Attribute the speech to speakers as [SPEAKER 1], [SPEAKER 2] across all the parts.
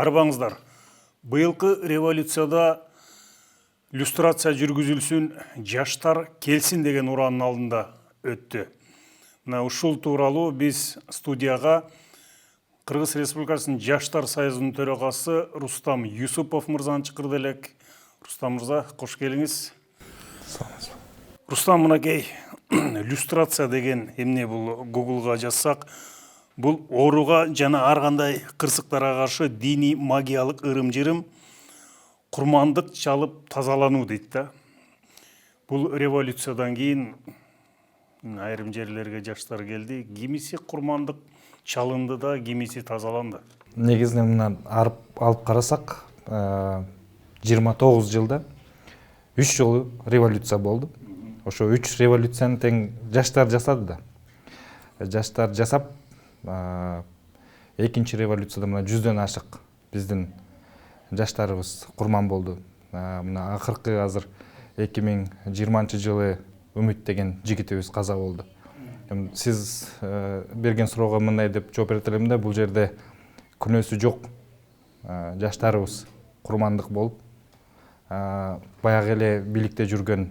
[SPEAKER 1] Арбаңыздар, быйылкы революцияда люстрация жүргүзүлсүн, жаштар келсин деген ураанын алдында өттү. Мына ушул тууралуу биз студияга Кыргыз Республикасынын Жаштар союзунун төрагасы Рустам Юсупов мырзаны чакырды элек. Рустам мырза, кош келиңиз. Рустам мынакей, люстрация деген эмне бул? Гуглга жазсак, бул ооруга жана ар кандай кырсыктарга каршы диний магиялык ырым-жырым, курмандык чалып тазалануу дейт да. Бул революциядан кийин айрым жерлерге жаштар келди. Кимиси курмандык чалынды да, кимиси тазаланды.
[SPEAKER 2] Негизинен мына алып карасак, 29 жылда 3 жолу революция болду. Ошо 3 революцияны тең жаштар жасады да. Жаштар жасап, экинчи революцияда мына 100дөн ашык биздин жаштарыбыз курман болду. Мына акыркы азыр 2020-жылы Үмүт деген жигитибиз каза болду. Сиз берген суроого мындай деп жооп берет элем да, бул жерде күнөөсү жок. Жаштарыбыз курмандык болуп, баягы эле бийликте жүргөн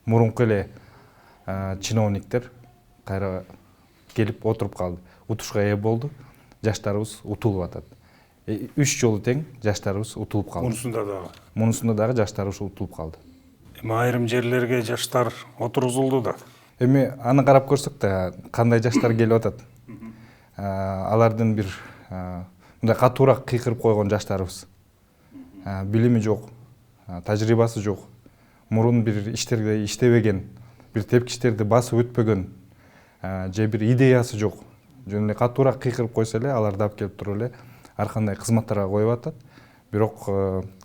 [SPEAKER 2] мурунку эле чиновниктер кайра келип отуруп калды. Утушка ээ болду. Жаштарыбыз утулуп атат. 3 жолу тең жаштарыбыз утулуп калды. Мунусунда дагы жаштарыбыз утулуп калды.
[SPEAKER 1] Эми айрым жерлерге жаштар отургузулду да.
[SPEAKER 2] Эми аны карап көрсөк да, кандай жаштар келип атат. Алардын бир мындай катуураак кыйкырып койгон жаштарыбыз. Билими жок, тажрыйбасы жок. Мурун бир иштерде иштебеген, бир тепкичтерди басып өтпөгөн, же бир идеясы жок. Жөн эле катуураак кыйкырып койсо эле, аларды алып келип туруп эле ар кандай кызматтарга коюп атат. Бирок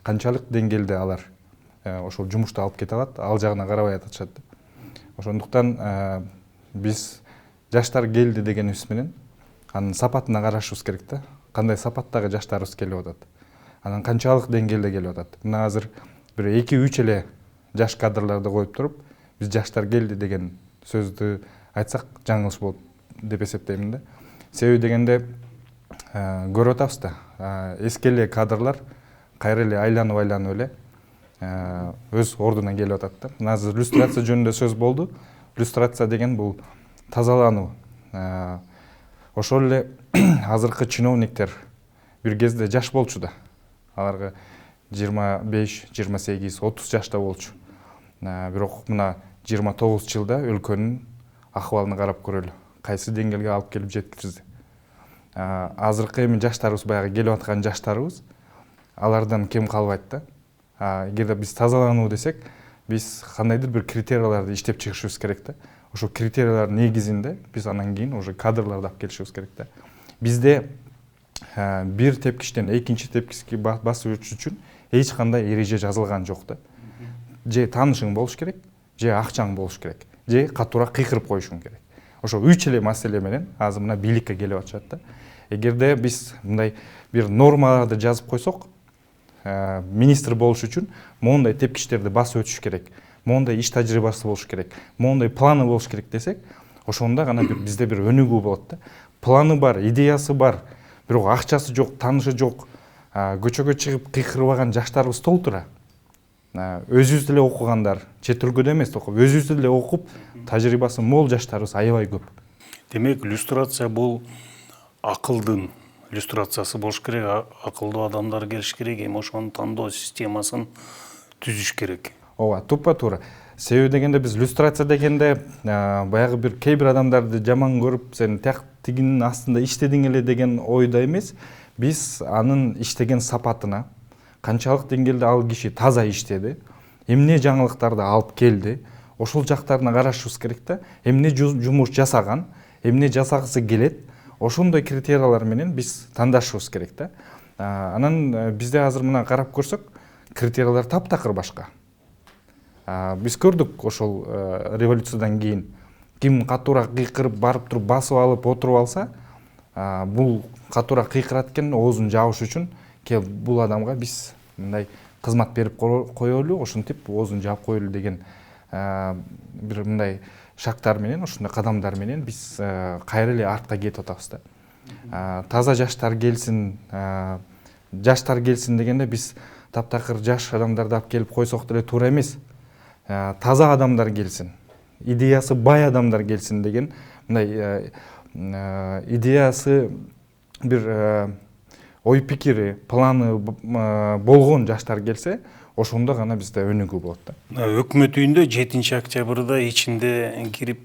[SPEAKER 2] канчалык деңгээлде алар ошол жумушту алып кете алат, ал жагына карабай атышат. Ошондуктан биз жаштар келди дегенибиз менен анын сапатына карашыбыз керек да. Кандай сапаттагы жаштарыбыз келип атат. Анан канчалык деңгээлде келип атат. Мына азыр бир 2-3 эле жаш кадрларды коюп туруп, биз жаштар келди деген сөздү айтсак жаңылыш болот деп эсептейм да. Себеби дегенде көрүп атабыз да, эски эле кадрлар кайра эле айланып эле өз ордуна келип атат да. Мына азыр люстрация жөнүндө сөз болду. Люстрация деген бул тазалануу. Ошол эле азыркы чиновниктер бир кезде жаш болчу да. Аларга 25, 28, 30 жашта болчу. Бирок мына 29 жылда өлкөнүн акыбалын карап көрөлү. Кайсы деңгээлге алып келип жеткирди. Азыркы эми жаштарыбыз, баягы келип аткан жаштарыбыз, алардан кем калбайт да. Эгерде биз тазалануу десек, биз кандайдыр бир критерияларды иштеп чыгышыбыз керек да. Ошол критериялар негизинде биз анан кийин уже кадрларды алып келишибиз керек да. Бизде бир тепкичтен экинчи тепкичке басып өтүш үчүн эч кандай эреже жазылган жок да. Же таанышың болуш керек, же акчаң болуш керек, же катуураак кыйкырып коюшуң керек. Ошо 3 эле маселе менен азыр мына бийликке келип атышат да. Эгерде биз мындай бир нормаларды жазып койсок, министр болуш үчүн моундай тепкичтерди басып өтүш керек, моундай иш тажрыйбасы болуш керек, моундай планы болуш керек десек, ошондо гана бизде бир өнүгүү болот да. Планы бар, идеясы бар, бирок акчасы жок, таанышы жок, көчөгө чыгып кыйкырбаган жаштарыбыз толтура. Өзүбүз деле окугандар, чет өлкөдө эмес окуп, өзүбүз деле окуп, тажрыйбасы мол жаштарыбыз аябай көп.
[SPEAKER 1] Демек, люстрация бул акылдын люстрациясы болуш керек, акылдуу адамдар келиш керек, эми ошонун тандоо системасын түзүш керек.
[SPEAKER 2] Ооба, тупа туура. Себеби дегенде биз люстрация дегенде баягы бир кээ бир адамдарды жаман көрүп, сен тигинин астында иштедиң эле деген ойдо эмес, биз анын иштеген сапатына, канчалык деңгээлде ал киши таза иштеди, эмне жаңылыктарды алып келди, ошол жактарына карашыбыз керек да. Эмне жумуш жасаган, эмне жасагысы келет, ошондой критериялар менен биз тандашыбыз керек да. Анан бизде азыр мына карап көрсөк, критериялар таптакыр башка. Биз көрдүк ошол революциядан кийин ким катуураак кыйкырып барып туруп басып алып отуруп алса, бул катуураак кыйкырат экен, оозун жабыш үчүн бул адамга биз мындай кызмат берип коелу, ошентип оозун жаап коелу деген бир мындай шактар менен, ушундай кадамдар менен биз кайра эле артка кетип атабыз да. Таза жаштар келсин, жаштар келсин дегенде биз таптакыр жаш адамдарды алып келип койсок деле туура эмес. Таза адамдар келсин, идеясы бай адамдар келсин деген мындай идеясы бир ой пикири, планы болгон жаштар келсе, ошондо гана бизде өнүгүү болот да.
[SPEAKER 1] Өкмөт үйүндө 7-октябрда ичинде кирип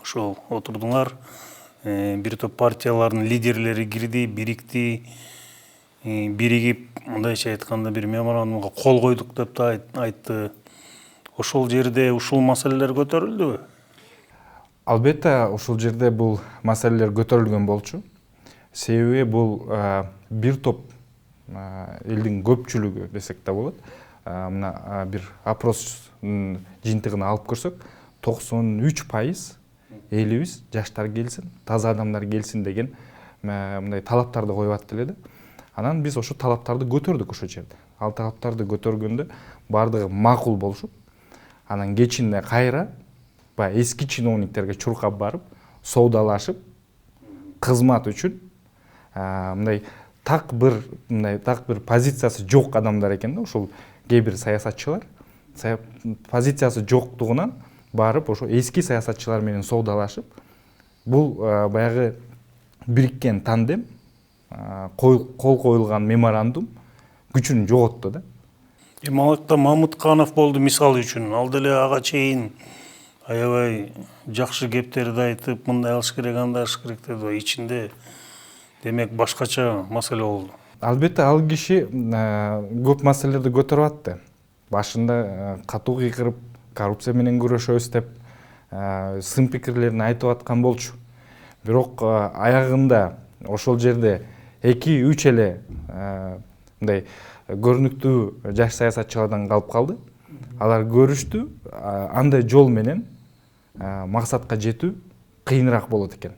[SPEAKER 1] ошол отурдуңар. Бир топ партиялардын лидерлери кирди, бирикти, биригип, мындайча айтканда бир меморандумга кол койдук деп да айтты. Ошол жерде ушул маселелер көтөрүлдүбү?
[SPEAKER 2] Албетте, ушул жерде бул маселелер көтөрүлгөн болчу. Себеби бул бир топ элдин көпчүлүгү десек да болот. Мына бир опрос жыйынтыгын алып көрсөк, 93% элибиз жаштар келсин, таза адамдар келсин деген мындай талаптарды коюп атты эле да. Анан биз ошо талаптарды көтөрдүк ошол жерде. Ал талаптарды көтөргөндө бардыгы макул болушуп, анан кечинде кайра баягы эски чиновниктерге чуркап барып, соодалашып, кызмат үчүн мындай так бир позициясы жок адамдар экен да, ошол кээ бир саясатчылар позициясы жоктугунан барып ошо эски саясатчылар менен соодалашып, бул баягы бириккен тандем, кол коюлган меморандум күчүн жоготту да.
[SPEAKER 1] Малыкта Мамытканов болду мисалы үчүн. Ал деле ага чейин аябай жакшы кептерди айтып, мындай алыш керек, андай алыш керек деди. Ичинде демек башкача маселе болду.
[SPEAKER 2] Албетте, ал киши көп маселелерди көтөрүп атты. Башында катуу кыйкырып, коррупция менен күрөшөбүз деп сын пикирлерин айтып аткан болчу. Бирок аягында ошол жерде 2-3 эле мындай көрүнүктүү жаш саясатчылардан калып калды. Алар көрүштү, андай жол менен максатка жетүү кыйыныраак болот экен.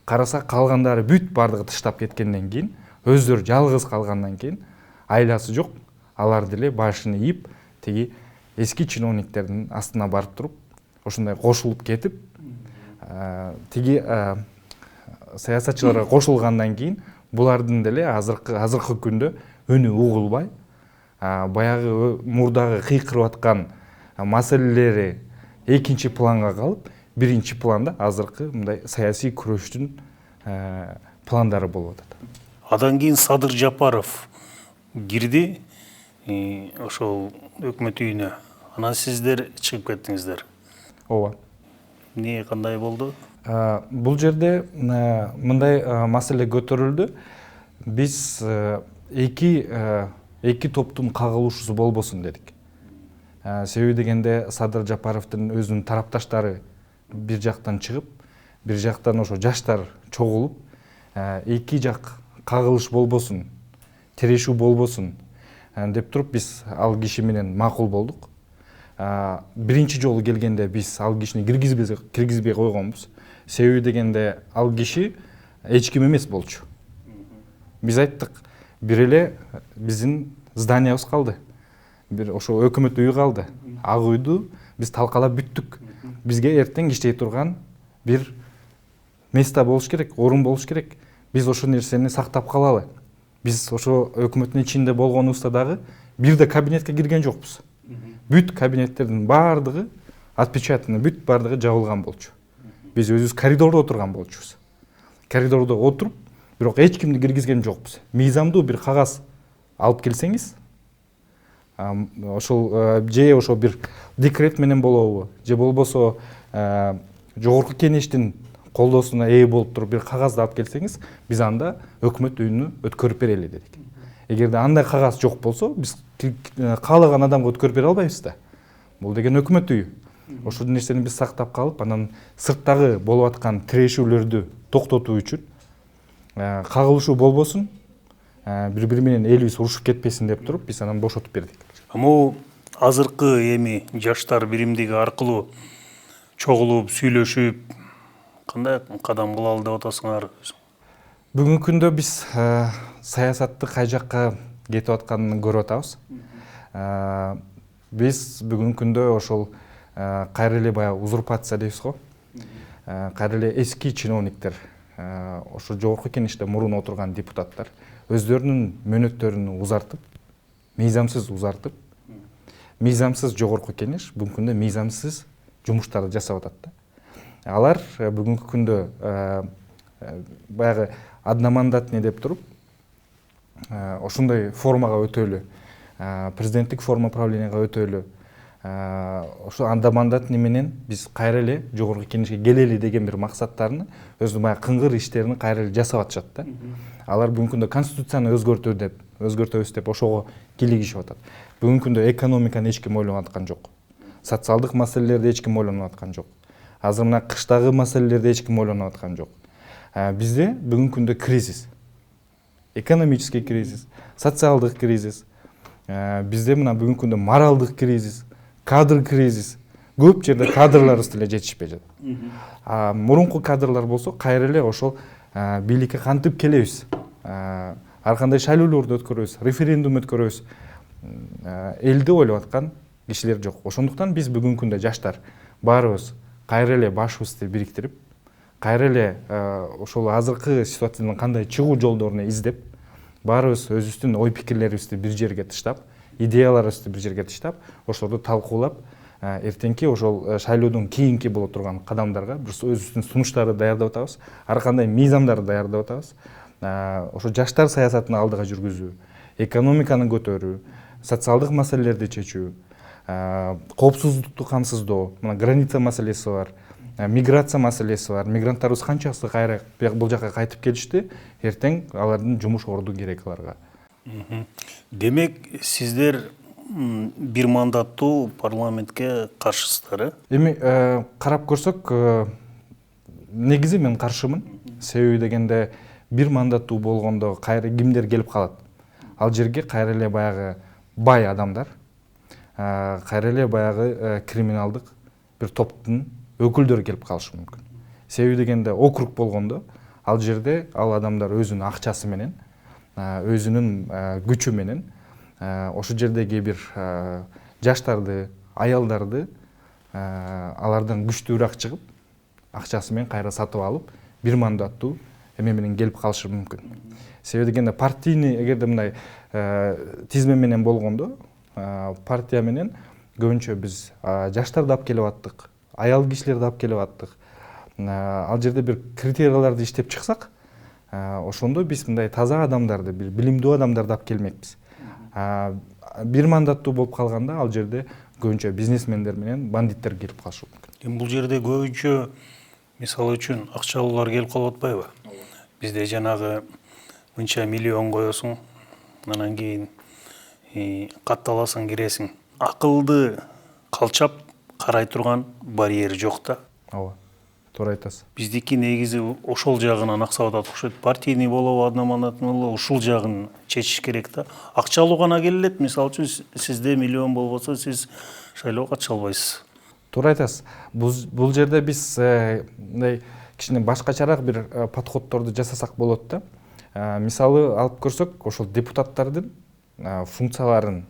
[SPEAKER 2] Караса калгандары бүт бардыгы тыштап кеткенден кийин, өздөрү жалгыз калгандан кийин, айласы жок, алар деле башын ийип, тиги эски чиновниктердин астына барып туруп, ошондой кошулуп кетип, тиги саясатчыларга кошулгандан кийин, булардын деле азыркы күндө өнү угулбай, баягы мурдагы кыйкырып аткан маселелери экинчи планга калып, биринчи планда азыркы мындай саясий күрөштүн пландары болуп атат.
[SPEAKER 1] Адан кийин Садыр Жапаров кирди ошол өкмөт үйүнө. Анан сиздер чыгып кеттиңиздер.
[SPEAKER 2] Ооба.
[SPEAKER 1] Эмне, кандай болду?
[SPEAKER 2] Бул жерде мындай маселе көтөрүлдү. Биз эки топтун кагылышуусу болбосун дедик. Себеби дегенде Садыр Жапаровдун өзүнүн тарапташтары бир жактан чыгып, бир жактан ошо жаштар чогулуп, эки жак кагылыш болбосун, тирешүү болбосун деп туруп биз ал киши менен макул болдук. Биринчи жолу келгенде биз ал кишини киргизбей койгонбуз. Себеби дегенде ал киши эч ким эмес болчу. Биз айттык, бир эле биздин зданиябыз калды. Бир ошо өкмөт үйү калды. Ак үйдү биз талкалап бүттүк. Бизге эртең иштей турган бир место болуш керек, орун болуш керек. Биз ошол нерсени сактап калалы. Биз ошо өкмөттүн ичинде болгонубузда дагы бир да кабинетке кирген жокпуз. Бүт кабинеттердин бардыгы отпечатаны, бүт бардыгы жабылган болчу. Биз өзүбүз коридордо отурган болчубуз. Коридордо отуруп, бирок эч кимди киргизген жокпуз. Мыйзамдуу бир кагаз алып келсеңиз, ошол же ошо бир декрет менен болобу, же болбосо жогорку кеңештин колдоосуна ээ болуп туруп бир кагазды алып келсеңиз, биз анда өкмөт үйүнө өткөрүп берели дедик. Эгерде андай кагаз жок болсо, биз каалаган адамга өткөрүп бере албайбыз да. Бул деген өкмөт үйү. Ошол нерсени биз сактап калып, анан сырттагы болуп аткан тирешүүлөрдү токтотуу үчүн, кагылышуу болбосун, бири-бири менен элибиз урушуп кетпесин деп туруп, биз анан бошотуп бердик.
[SPEAKER 1] Могу азыркы эми жаштар биримдиги аркылуу чогулуп, сүйлөшүп, кандай кадам кылалы деп атасыңар?
[SPEAKER 2] Бүгүнкү күндө биз саясатты кай жакка кетип атканын көрүп атабыз. Биз бүгүнкү күндө ошол кайра эле баягы узурпация дейбиз го. Кайра эле эски чиновниктер, ошо жогорку кеңеште мурун отурган депутаттар, өздөрүнүн мөөнөттөрүн узартып, мыйзамсыз узартып, мыйзамсыз жогорку кеңеш бүгүнкү күндө мыйзамсыз жумуштарды жасап атат да. Алар бүгүнкү күндө баягы одномандатный деп туруп, ошондой формага өтөлү, президенттик форма правленияга өтөлү, ошо одномандатный менен биз кайра эле жогорку кеңешке келели деген бир максаттарны, өзү баягы кыңгыр иштерин кайра эле жасап атышат да. Алар бүгүнкү күндө конституцияны өзгөртөбүз деп ошого кийлигишип атат. Бүгүнкү күндө экономиканы эч ким ойлонуп аткан жок. Социалдык маселелерди эч ким ойлонуп аткан жок. Азыр мына кыштагы маселелерди эч ким ойлонуп аткан жок. Бизде бүгүнкү күндө кризис. Экономический кризис, социалдык кризис. Бизде мына бүгүнкү күндө моралдык кризис, кадр кризис. Көп жерде кадрларыбыз деле жетишпей жатат. Мурунку кадрлар болсо кайра эле ошол бийликке кантип келебиз? Ар кандай шайлоолорду өткөрөбүз, референдум өткөрөбүз. Элди ойлоп аткан кишилер жок. Ошондуктан биз бүгүнкү күндө жаштар баарыбыз кайра эле башыбызды бириктирип, кайра эле ошол азыркы ситуациядан кандай чыгуу жолдорун издеп, баарыбыз өзүбүздүн ой пикирлерибизди бир жерге таштап, идеяларыбызды бир жерге таштап, ошолорду талкуулап, эртеңки ошол шайлоодон кийинки боло турган кадамдарга бир өзүбүздүн сунуштарды даярдап атабыз, ар кандай мыйзамдарды даярдап атабыз. Ошо жаштар саясатын алдыга жүргүзүү, экономиканы көтөрүү, социалдык маселелерди чечүү, коопсуздукту камсыздоо, мына граница маселеси бар, миграция маселеси бар. Мигранттарыбыз канчасы кайра бул жака кайтып келишти, эртең алардын жумуш орду керек аларга.
[SPEAKER 1] Демек, сиздер бир мандаттуу парламентке каршысыздар,
[SPEAKER 2] Эми карап көрсөк, негизи мен каршымын. Себеби дегенде бир мандаттуу болгондо кайра кимдер келип калат? Ал жерге кайра эле баягы бай адамдар, кайра эле баягы криминалдык бир топтун өкүлдөрү келип калышы мүмкүн. Себеби дегенде округ болгондо ал жерде ал адамдар өзүнүн акчасы менен, өзүнүн күчү менен ошол жердеги бир жаштарды, аялдарды алардан күчтүүрөөк чыгып, акчасы менен кайра сатып алып, бир мандаттуу эме менен келип калышы мүмкүн. Себеби дегенде партийный эгерде мындай тизме менен болгондо, партия менен көбүнчө биз жаштарды алып келип аттык, аял кишилерди алып келип аттык. Ал жерде бир критерияларды иштеп чыксак, ошондо биз мындай таза адамдарды, бир билимдүү адамдарды алып келмекпиз. Бир мандаттуу болуп калганда ал жерде көбүнчө бизнесмендер менен бандиттер келип калышы мүмкүн.
[SPEAKER 1] Бул жерде көбүнчө мисалы үчүн акчалуулар келип калып атпайбы? Бизде жанагы мынча миллион коесуң, анан кийин катталасың, киресиң. Акылды калчап карай турган барьер жок да.
[SPEAKER 2] Ооба, туура айтасыз.
[SPEAKER 1] Биздики негизи ошол жагынан аксап атат окшойт. Партийный болобу, одномандатный болобу, ушул жагын чечиш керек да. Акчалуу гана келет, мисалы үчүн сизде миллион болбосо, сиз шайлоого катыша албайсыз.
[SPEAKER 2] Туура айтасыз. Бул жерде биз мындай кичине башкачараак бир подходдорду жасасак болот да. Мисалы алып көрсөк, ошол депутаттардын функцияларын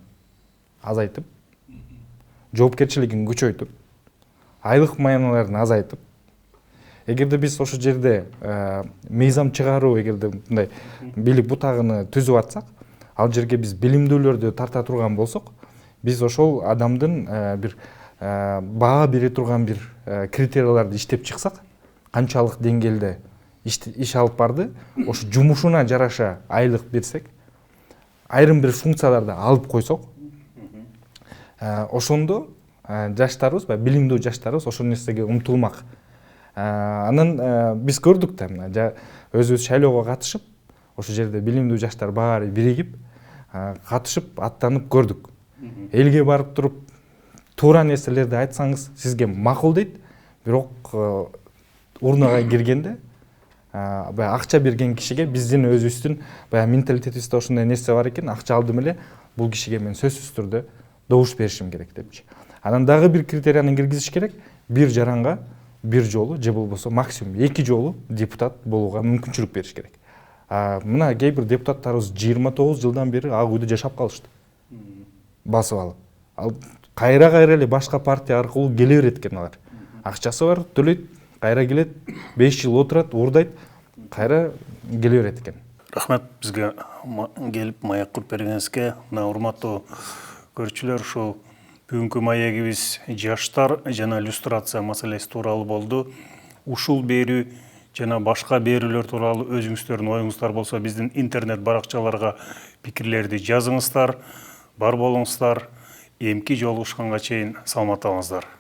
[SPEAKER 2] азайтып, жоопкерчилигин күчөйтүп, айлык маяналарын азайтып, эгерде биз ошол жерде мыйзам чыгаруу, эгерде мындай бийлик бутагын түзүп атсак, ал жерге биз билимдүүлөрдү тарта турган болсок, биз ошол адамдын бир баа бере турган бир критерияларды иштеп чыксак, канчалык деңгээлде иш алып барды, ошо жумушуна жараша айлык берсек, айрым бир функцияларды алып койсок, ошондо жаштарыбыз, билимдүү жаштарыбыз ошол нерсеге умтулмак. Анан биз көрдүк да, өзүбүз шайлоого катышып, ошол жерде билимдүү жаштар баары биригип, катышып, аттанып көрдүк. Элге барып туруп, туура нерселерди айтсаңыз, сизге макул дейт, бирок урнага киргенде баягы акча берген кишиге биздин өзүбүздүн баягы менталитетибизде ошондой нерсе бар экен, акча алдым эле бул кишиге мен сөзсүз түрдө добуш беришим керек депчи. Анан дагы бир критерияны киргизиш керек, бир жаранга бир жолу же болбосо максимум 2 жолу депутат болууга мүмкүнчүлүк бериш керек. Мына кээ бир депутаттарыбыз 29 жылдан бери ак үйдө жашап калышты. Басып алып. Ал кайра эле башка партия аркылуу келе берет экен алар. Акчасы бар, төлөйт, кайра келет, 5 жыл отурат, уурдайт, кайра келе берет экен.
[SPEAKER 1] Рахмет бізге келіп маяк куруп бергениңизге. Мына урматтуу көрүүчүлөр, ушул бүгүнкү маегибиз жаштар жана иллюстрация маселеси тууралуу болду. Ушул берүү жана башка берүүлөр тууралуу өзүңүздөрдүн оюңуздар болсо биздин интернет баракчаларга пикирлерди жазыңыздар. Бар болуңуздар. Эмки жолугушканга чейин саламатта болуңуздар.